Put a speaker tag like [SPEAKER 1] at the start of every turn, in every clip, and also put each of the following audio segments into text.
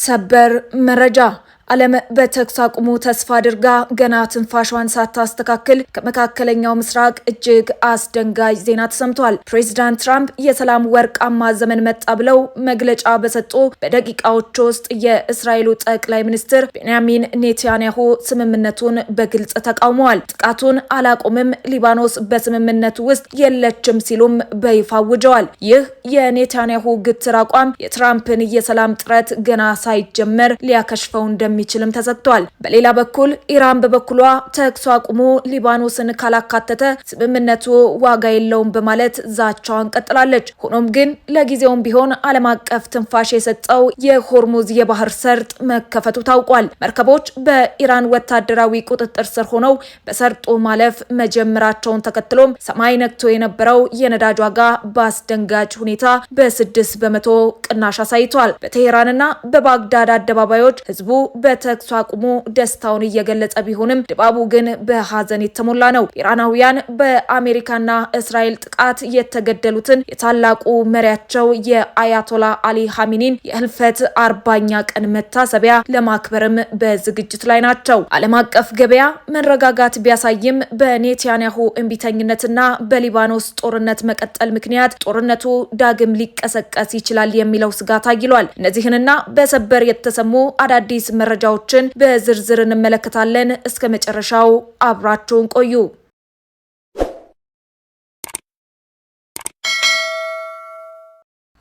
[SPEAKER 1] ሰበር መረጃ ዓለም በተኩስ አቁሙ ተስፋ አድርጋ ገና ትንፋሿን ሳታስተካክል ከመካከለኛው ምስራቅ እጅግ አስደንጋጭ ዜና ተሰምቷል። ፕሬዚዳንት ትራምፕ የሰላም ወርቃማ ዘመን መጣ ብለው መግለጫ በሰጡ በደቂቃዎች ውስጥ የእስራኤሉ ጠቅላይ ሚኒስትር ቤንያሚን ኔታንያሁ ስምምነቱን በግልጽ ተቃውመዋል። ጥቃቱን አላቆምም፣ ሊባኖስ በስምምነቱ ውስጥ የለችም ሲሉም በይፋ አውጀዋል። ይህ የኔታንያሁ ግትር አቋም የትራምፕን የሰላም ጥረት ገና ሳይጀመር ሊያከሽፈው እንደሚችልም ተሰጥቷል። በሌላ በኩል ኢራን በበኩሏ ተኩስ አቁሙ ሊባኖስን ካላካተተ ስምምነቱ ዋጋ የለውም በማለት ዛቻዋን ቀጥላለች። ሆኖም ግን ለጊዜውም ቢሆን ዓለም አቀፍ ትንፋሽ የሰጠው የሆርሙዝ የባህር ሰርጥ መከፈቱ ታውቋል። መርከቦች በኢራን ወታደራዊ ቁጥጥር ስር ሆነው በሰርጡ ማለፍ መጀመራቸውን ተከትሎም ሰማይ ነክቶ የነበረው የነዳጅ ዋጋ በአስደንጋጭ ሁኔታ በ6 በመቶ ቅናሽ አሳይቷል። በቴሄራንና በባግዳድ አደባባዮች ህዝቡ በተኩስ አቁሙ ደስታውን እየገለጸ ቢሆንም ድባቡ ግን በሐዘን የተሞላ ነው። ኢራናውያን በአሜሪካና እስራኤል ጥቃት የተገደሉትን የታላቁ መሪያቸው የአያቶላ አሊ ኻሜኒን የህልፈት 40ኛ ቀን መታሰቢያ ለማክበርም በዝግጅት ላይ ናቸው። ዓለም አቀፍ ገበያ መረጋጋት ቢያሳይም በኔታንያሁ እንቢተኝነትና በሊባኖስ ጦርነት መቀጠል ምክንያት ጦርነቱ ዳግም ሊቀሰቀስ ይችላል የሚለው ስጋት አይሏል። እነዚህንና በሰበር የተሰሙ አዳዲስ መረጃዎችን በዝርዝር እንመለከታለን። እስከ መጨረሻው አብራችሁን ቆዩ።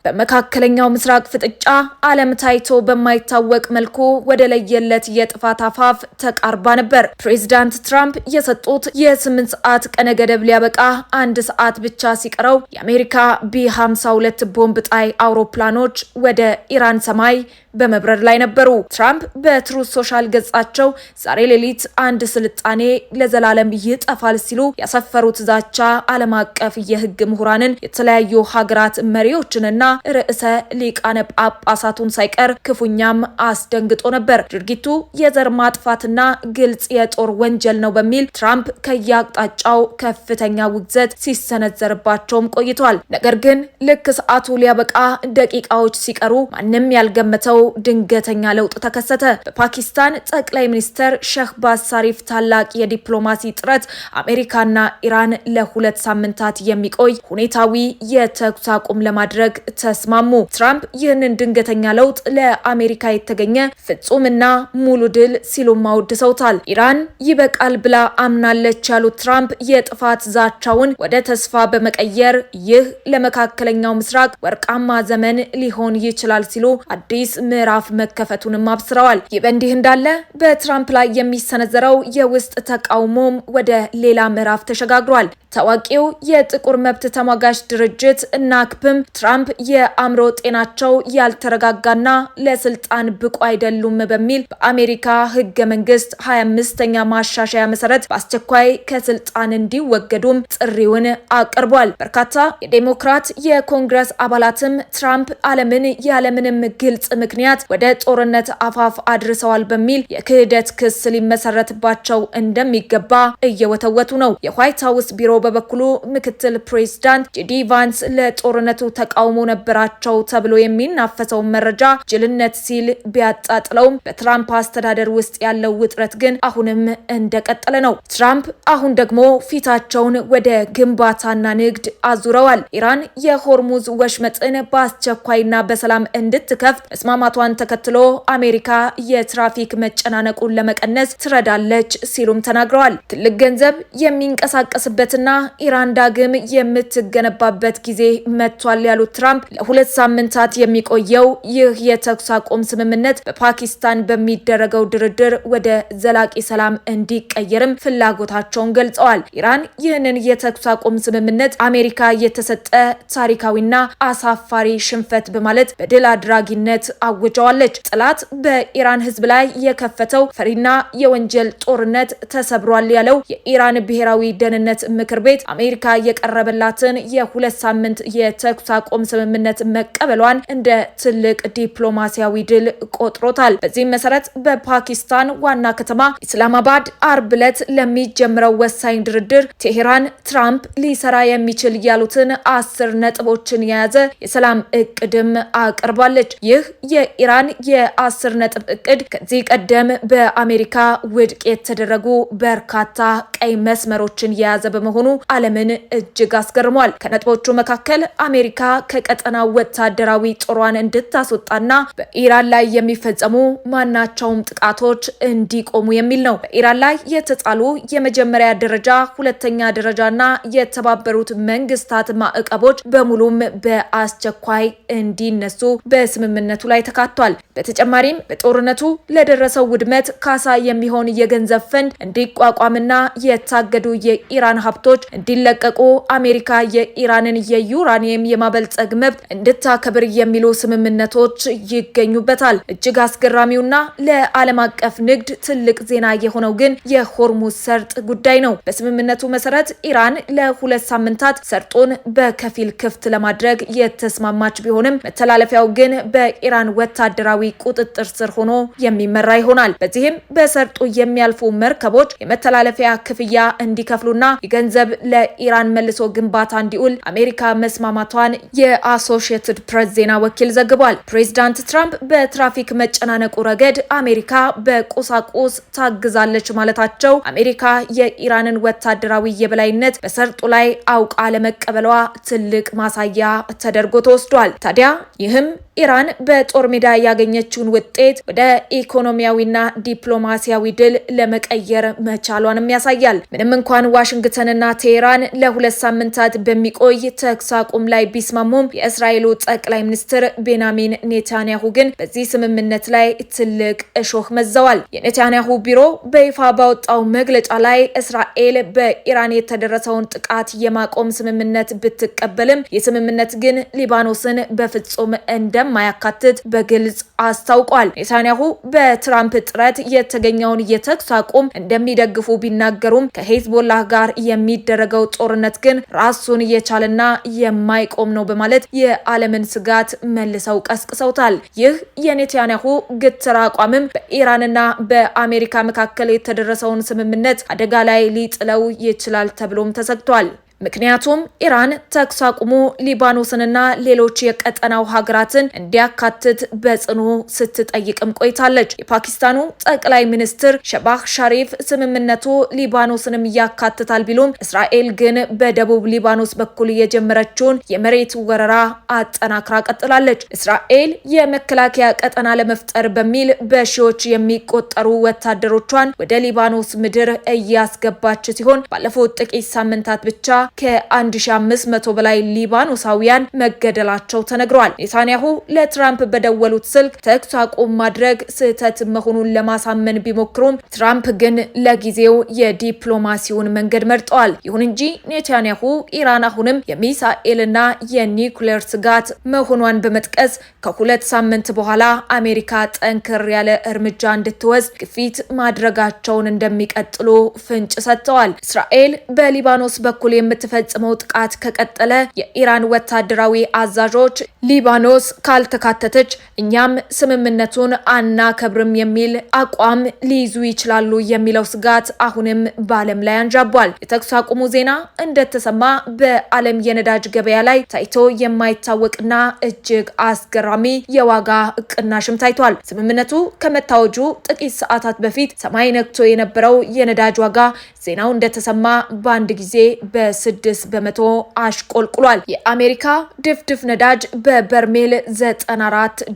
[SPEAKER 1] በመካከለኛው ምስራቅ ፍጥጫ ዓለም ታይቶ በማይታወቅ መልኩ ወደ ለየለት የጥፋት አፋፍ ተቃርባ ነበር። ፕሬዚዳንት ትራምፕ የሰጡት የ8 ሰዓት ቀነ ገደብ ሊያበቃ 1 ሰዓት ብቻ ሲቀረው የአሜሪካ ቢ52 ቦምብ ጣይ አውሮፕላኖች ወደ ኢራን ሰማይ በመብረር ላይ ነበሩ። ትራምፕ በትሩዝ ሶሻል ገጻቸው ዛሬ ሌሊት አንድ ስልጣኔ ለዘላለም ይጠፋል ሲሉ ያሰፈሩት ዛቻ ዓለም አቀፍ የህግ ምሁራንን፣ የተለያዩ ሀገራት መሪዎችንና ርዕሰ ሊቃነ ጳጳሳቱን ሳይቀር ክፉኛም አስደንግጦ ነበር። ድርጊቱ የዘር ማጥፋትና ግልጽ የጦር ወንጀል ነው በሚል ትራምፕ ከየአቅጣጫው ከፍተኛ ውግዘት ሲሰነዘርባቸውም ቆይቷል። ነገር ግን ልክ ሰዓቱ ሊያበቃ ደቂቃዎች ሲቀሩ ማንም ያልገመተው ድንገተኛ ለውጥ ተከሰተ። በፓኪስታን ጠቅላይ ሚኒስትር ሸህባዝ ሻሪፍ ታላቅ የዲፕሎማሲ ጥረት አሜሪካና ኢራን ለ2 ሳምንታት የሚቆይ ሁኔታዊ የተኩስ አቁም ለማድረግ ተስማሙ። ትራምፕ ይህንን ድንገተኛ ለውጥ ለአሜሪካ የተገኘ ፍጹምና ሙሉ ድል ሲሉም አወድሰውታል። ኢራን ይበቃል ብላ አምናለች ያሉት ትራምፕ የጥፋት ዛቻውን ወደ ተስፋ በመቀየር ይህ ለመካከለኛው ምስራቅ ወርቃማ ዘመን ሊሆን ይችላል ሲሉ አዲስ ምዕራፍ መከፈቱንም አብስረዋል። ይህ በእንዲህ እንዳለ በትራምፕ ላይ የሚሰነዘረው የውስጥ ተቃውሞም ወደ ሌላ ምዕራፍ ተሸጋግሯል። ታዋቂው የጥቁር መብት ተሟጋች ድርጅት ናክፕም ትራምፕ የአእምሮ ጤናቸው ያልተረጋጋና ለስልጣን ብቁ አይደሉም በሚል በአሜሪካ ህገ መንግስት 25ኛ ማሻሻያ መሰረት በአስቸኳይ ከስልጣን እንዲወገዱም ጥሪውን አቅርቧል። በርካታ የዴሞክራት የኮንግረስ አባላትም ትራምፕ ዓለምን ያለምንም ግልጽ ምክንያት ወደ ጦርነት አፋፍ አድርሰዋል በሚል የክህደት ክስ ሊመሰረትባቸው እንደሚገባ እየወተወቱ ነው። የዋይት ሀውስ ቢሮ በበኩሉ ምክትል ፕሬዝዳንት ጄዲ ቫንስ ለጦርነቱ ተቃውሞ ነበራቸው ተብሎ የሚናፈሰው መረጃ ጅልነት ሲል ቢያጣጥለውም በትራምፕ አስተዳደር ውስጥ ያለው ውጥረት ግን አሁንም እንደቀጠለ ነው። ትራምፕ አሁን ደግሞ ፊታቸውን ወደ ግንባታና ንግድ አዙረዋል። ኢራን የሆርሙዝ ወሽመጥን በአስቸኳይና በሰላም እንድትከፍት መስማማቷን ተከትሎ አሜሪካ የትራፊክ መጨናነቁን ለመቀነስ ትረዳለች ሲሉም ተናግረዋል። ትልቅ ገንዘብ የሚንቀሳቀስበትና ኢራን ዳግም የምትገነባበት ጊዜ መጥቷል ያሉት ትራምፕ ለ2 ሳምንታት የሚቆየው ይህ የተኩስ አቁም ስምምነት በፓኪስታን በሚደረገው ድርድር ወደ ዘላቂ ሰላም እንዲቀየርም ፍላጎታቸውን ገልጸዋል። ኢራን ይህንን የተኩስ አቁም ስምምነት አሜሪካ የተሰጠ ታሪካዊና አሳፋሪ ሽንፈት በማለት በድል አድራጊነት አውጀዋለች። ጠላት በኢራን ህዝብ ላይ የከፈተው ፈሪና የወንጀል ጦርነት ተሰብሯል ያለው የኢራን ብሔራዊ ደህንነት ምክር ቤት አሜሪካ የቀረበላትን የ2 ሳምንት የተኩስ አቁም ስምምነት ስምምነት መቀበሏን እንደ ትልቅ ዲፕሎማሲያዊ ድል ቆጥሮታል። በዚህም መሰረት በፓኪስታን ዋና ከተማ ኢስላማባድ አርብ ዕለት ለሚጀምረው ወሳኝ ድርድር ቴሄራን ትራምፕ ሊሰራ የሚችል ያሉትን 10 ነጥቦችን የያዘ የሰላም እቅድም አቅርባለች። ይህ የኢራን የ10 ነጥብ እቅድ ከዚህ ቀደም በአሜሪካ ውድቅ የተደረጉ በርካታ ቀይ መስመሮችን የያዘ በመሆኑ ዓለምን እጅግ አስገርሟል። ከነጥቦቹ መካከል አሜሪካ ከቀጠናው ወታደራዊ ጦሯን እንድታስወጣና በኢራን ላይ የሚፈጸሙ ማናቸውም ጥቃቶች እንዲቆሙ የሚል ነው። በኢራን ላይ የተጣሉ የመጀመሪያ ደረጃ፣ ሁለተኛ ደረጃና የተባበሩት መንግስታት ማዕቀቦች በሙሉም በአስቸኳይ እንዲነሱ በስምምነቱ ላይ ተካቷል። በተጨማሪም በጦርነቱ ለደረሰው ውድመት ካሳ የሚሆን የገንዘብ ፈንድ እንዲቋቋምና የታገዱ የኢራን ሀብቶች እንዲለቀቁ አሜሪካ የኢራንን የዩራኒየም የማበልጸግ መብት እንድታከብር የሚሉ ስምምነቶች ይገኙበታል። እጅግ አስገራሚውና ለዓለም አቀፍ ንግድ ትልቅ ዜና የሆነው ግን የሆርሙዝ ሰርጥ ጉዳይ ነው። በስምምነቱ መሰረት ኢራን ለ2 ሳምንታት ሰርጡን በከፊል ክፍት ለማድረግ የተስማማች ቢሆንም መተላለፊያው ግን በኢራን ወታደራዊ ቁጥጥር ስር ሆኖ የሚመራ ይሆናል። በዚህም በሰርጡ የሚያልፉ መርከቦች የመተላለፊያ ክፍያ እንዲከፍሉና የገንዘብ ለኢራን መልሶ ግንባታ እንዲውል አሜሪካ መስማማቷን የአሶሺየትድ ፕሬስ ዜና ወኪል ዘግቧል። ፕሬዚዳንት ትራምፕ በትራፊክ መጨናነቁ ረገድ አሜሪካ በቁሳቁስ ታግዛለች ማለታቸው አሜሪካ የኢራንን ወታደራዊ የበላይነት በሰርጡ ላይ አውቃ ለመቀበሏ ትልቅ ማሳያ ተደርጎ ተወስዷል። ታዲያ ይህም ኢራን በጦር ሜዳ ያገኘችውን ውጤት ወደ ኢኮኖሚያዊና ዲፕሎማሲያዊ ድል ለመቀየር መቻሏንም ያሳያል። ምንም እንኳን ዋሽንግተንና ቴሄራን ለ2 ሳምንታት በሚቆይ ተኩስ አቁም ላይ ቢስማሙም የእስራኤሉ ጠቅላይ ሚኒስትር ቤንያሚን ኔታንያሁ ግን በዚህ ስምምነት ላይ ትልቅ እሾህ መዘዋል። የኔታንያሁ ቢሮ በይፋ ባወጣው መግለጫ ላይ እስራኤል በኢራን የተደረሰውን ጥቃት የማቆም ስምምነት ብትቀበልም የስምምነት ግን ሊባኖስን በፍጹም እንደማያካትት በግልጽ አስታውቋል። ኔታንያሁ በትራምፕ ጥረት የተገኘውን የተኩስ አቁም እንደሚደግፉ ቢናገሩም ከሄዝቦላህ ጋር የሚደረገው ጦርነት ግን ራሱን የቻለና የማይቆም ነው በማለት የዓለምን ስጋት መልሰው ቀስቅሰውታል። ይህ የኔታንያሁ ግትር አቋምም በኢራንና በአሜሪካ መካከል የተደረሰውን ስምምነት አደጋ ላይ ሊጥለው ይችላል ተብሎም ተሰግቷል። ምክንያቱም ኢራን ተኩስ አቁሙ ሊባኖስንና ሌሎች የቀጠናው ሀገራትን እንዲያካትት በጽኑ ስትጠይቅም ቆይታለች። የፓኪስታኑ ጠቅላይ ሚኒስትር ሸባህ ሻሪፍ ስምምነቱ ሊባኖስንም ያካትታል ቢሉም እስራኤል ግን በደቡብ ሊባኖስ በኩል የጀመረችውን የመሬት ወረራ አጠናክራ ቀጥላለች። እስራኤል የመከላከያ ቀጠና ለመፍጠር በሚል በሺዎች የሚቆጠሩ ወታደሮቿን ወደ ሊባኖስ ምድር እያስገባች ሲሆን ባለፉት ጥቂት ሳምንታት ብቻ ከ1500 በላይ ሊባኖሳውያን መገደላቸው ተነግሯል። ኔታንያሁ ለትራምፕ በደወሉት ስልክ ተኩስ አቁም ማድረግ ስህተት መሆኑን ለማሳመን ቢሞክሩም ትራምፕ ግን ለጊዜው የዲፕሎማሲውን መንገድ መርጠዋል። ይሁን እንጂ ኔታንያሁ ኢራን አሁንም የሚሳኤልና የኒውክሌር ስጋት መሆኗን በመጥቀስ ከ2 ሳምንት በኋላ አሜሪካ ጠንከር ያለ እርምጃ እንድትወስድ ግፊት ማድረጋቸውን እንደሚቀጥሉ ፍንጭ ሰጥተዋል። እስራኤል በሊባኖስ በኩል የምትፈጽመው ጥቃት ከቀጠለ የኢራን ወታደራዊ አዛዦች ሊባኖስ ካልተካተተች እኛም ስምምነቱን አናከብርም የሚል አቋም ሊይዙ ይችላሉ የሚለው ስጋት አሁንም በዓለም ላይ አንዣቧል። የተኩስ አቁሙ ዜና እንደተሰማ በዓለም የነዳጅ ገበያ ላይ ታይቶ የማይታወቅና እጅግ አስገራሚ የዋጋ ቅናሽም ታይቷል። ስምምነቱ ከመታወጁ ጥቂት ሰዓታት በፊት ሰማይ ነክቶ የነበረው የነዳጅ ዋጋ ዜናው እንደተሰማ በአንድ ጊዜ በ6 በመቶ አሽቆልቁሏል። የአሜሪካ ድፍድፍ ነዳጅ በበርሜል $94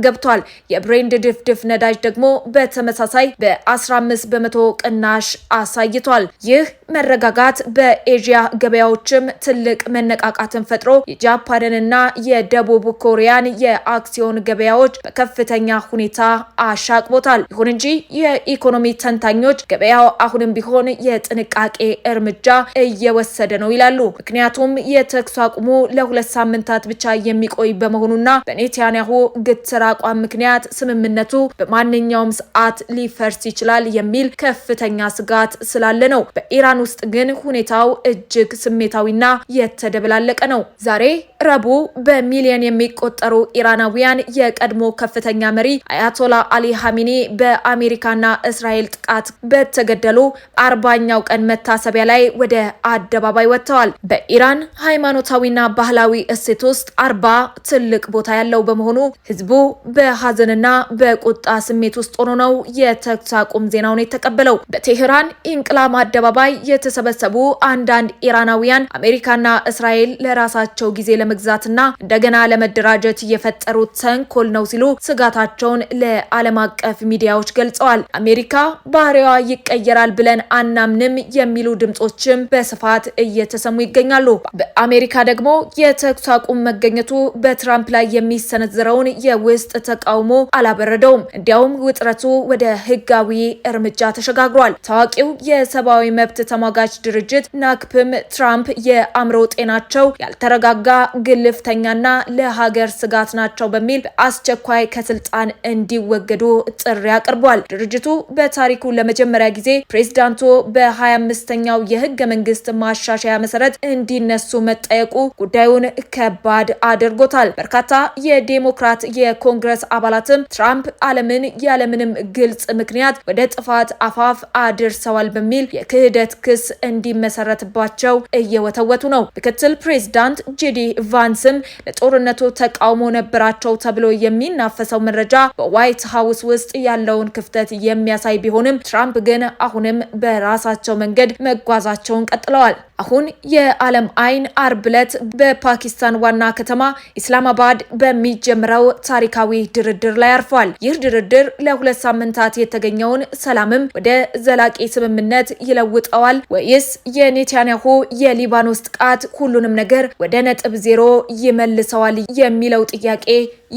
[SPEAKER 1] ገብቷል። የብሬንድ ድፍድፍ ነዳጅ ደግሞ በተመሳሳይ በ15 በመቶ ቅናሽ አሳይቷል። ይህ መረጋጋት በኤዥያ ገበያዎችም ትልቅ መነቃቃትን ፈጥሮ የጃፓንንና የደቡብ ኮሪያን የአክሲዮን ገበያዎች በከፍተኛ ሁኔታ አሻቅቦታል። ይሁን እንጂ የኢኮኖሚ ተንታኞች ገበያው አሁንም ቢሆን የጥንቃቄ እርምጃ እየወሰደ ነው ይላሉ። ምክንያቱም የተኩስ አቁሙ ለ2 ሳምንታት ብቻ የሚቆይ በመሆኑና በኔታንያሁ ግትር አቋም ምክንያት ስምምነቱ በማንኛውም ሰዓት ሊፈርስ ይችላል የሚል ከፍተኛ ስጋት ስላለ ነው። በኢራን ውስጥ ግን ሁኔታው እጅግ ስሜታዊና የተደበላለቀ ነው። ዛሬ ረቡዕ በሚሊዮን የሚቆጠሩ ኢራናውያን የቀድሞ ከፍተኛ መሪ አያቶላ አሊ ሀሚኒ በአሜሪካና እስራኤል ጥቃት በተገደሉ 40ኛው ቀን መታሰቢያ ላይ ወደ አደባባይ ወጥተዋል። በኢራን ሃይማኖታዊና ባህላዊ እሴት ውስጥ 40 ትልቅ ቦታ ያለው በመሆኑ ህዝቡ በሐዘንና በቁጣ ስሜት ውስጥ ሆኖ ነው የተኩስ አቁም ዜናውን የተቀበለው። በቴህራን ኢንቅላብ አደባባይ የተሰበሰቡ አንዳንድ ኢራናውያን አሜሪካና እስራኤል ለራሳቸው ጊዜ ለመግዛትና እንደገና ለመደራጀት የፈጠሩት ተንኮል ነው ሲሉ ስጋታቸውን ለዓለም አቀፍ ሚዲያዎች ገልጸዋል። አሜሪካ ባህሪዋ ይቀየራል ብለን አናምንም የሚሉ ድምጾችም በስፋት እየተሰሙ ይገኛሉ። በአሜሪካ ደግሞ የተኩስ አቁም መገኘቱ በትራምፕ ላይ የሚሰነዘረውን የውስጥ ተቃውሞ አላበረደውም። እንዲያውም ውጥረቱ ወደ ህጋዊ እርምጃ ተሸጋግሯል። ታዋቂው የሰብአዊ መብት ተሟጋች ድርጅት ናክፕም ትራምፕ የአእምሮ ጤናቸው ያልተረጋጋ ግልፍተኛና ለሀገር ስጋት ናቸው በሚል በአስቸኳይ ከስልጣን እንዲወገዱ ጥሪ አቅርቧል። ድርጅቱ በታሪኩ ለመጀመሪያ ጊዜ ፕሬዝዳንቱ በ25ኛው የህገ መንግስት ማሻሻያ መሰረት እንዲነሱ መጠየቁ ጉዳዩን ከባድ አድርጎታል። በርካታ የዴሞክራት የኮንግረስ አባላትም ትራምፕ ዓለምን ያለምንም ግልጽ ምክንያት ወደ ጥፋት አፋፍ አድርሰዋል በሚል የክህደት ክስ እንዲመሰረትባቸው እየወተወቱ ነው። ምክትል ፕሬዝዳንት ጄዲ ቫንስም ለጦርነቱ ተቃውሞ ነበራቸው ተብሎ የሚናፈሰው መረጃ በዋይት ሃውስ ውስጥ ያለውን ክፍተት የሚያሳይ ቢሆንም ትራምፕ ግን አሁንም በራሳቸው መንገድ መጓዛቸውን ቀጥለዋል። አሁን የዓለም አይን አርብ ዕለት በፓኪስታን ዋና ከተማ ኢስላማባድ በሚጀምረው ታሪካዊ ድርድር ላይ አርፏል። ይህ ድርድር ለ2 ሳምንታት የተገኘውን ሰላምም ወደ ዘላቂ ስምምነት ይለውጠዋል ወይስ የኔታንያሁ የሊባኖስ ጥቃት ሁሉንም ነገር ወደ ነጥብ 0 ይመልሰዋል የሚለው ጥያቄ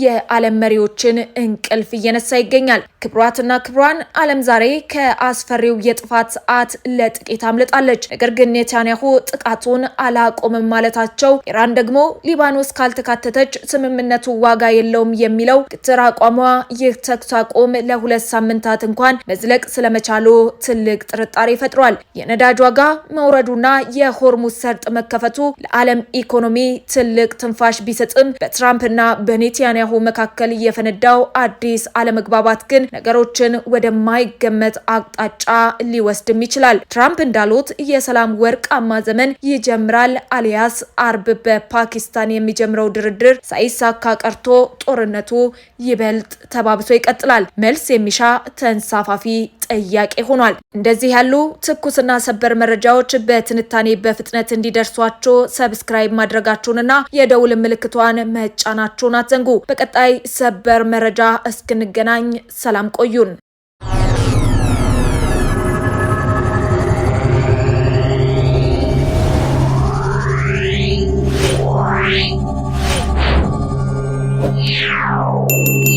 [SPEAKER 1] የዓለም መሪዎችን እንቅልፍ እየነሳ ይገኛል። ክብሯትና ክብሯን ዓለም ዛሬ ከአስፈሪው የጥፋት ሰዓት ለጥቂት አምልጣለች። ነገር ግን ኔታንያሁ ጥቃቱን አላቆምም ማለታቸው፣ ኢራን ደግሞ ሊባኖስ ካልተካተተች ስምምነቱ ዋጋ የለውም የሚለው ግትር አቋሟ ይህ ተኩስ አቁም ለ2 ሳምንታት እንኳን መዝለቅ ስለመቻሉ ትልቅ ጥርጣሬ ፈጥሯል። የነዳጅ ዋጋ መውረዱና የሆርሙዝ ሰርጥ መከፈቱ ለዓለም ኢኮኖሚ ትልቅ ትንፋሽ ቢሰጥም በትራምፕና በኔታንያሁ መካከል የፈነዳው አዲስ አለመግባባት ግን ነገሮችን ወደማይገመት አቅጣጫ ሊወስድም ይችላል። ትራምፕ እንዳሉት የሰላም ወርቃማ ዘመን ይጀምራል አሊያስ አርብ በፓኪስታን የሚጀምረው ድርድር ሳይሳካ ቀርቶ ጦርነቱ ይበልጥ ተባብሶ ይቀጥላል። መልስ የሚሻ ተንሳፋፊ ጥያቄ ሆኗል። እንደዚህ ያሉ ትኩስና ሰበር መረጃዎች በትንታኔ በፍጥነት እንዲደርሷችሁ ሰብስክራይብ ማድረጋችሁንና የደውል ምልክቷን መጫናችሁን አትዘንጉ። በቀጣይ ሰበር መረጃ እስክንገናኝ ሰላም ቆዩን። Yeah.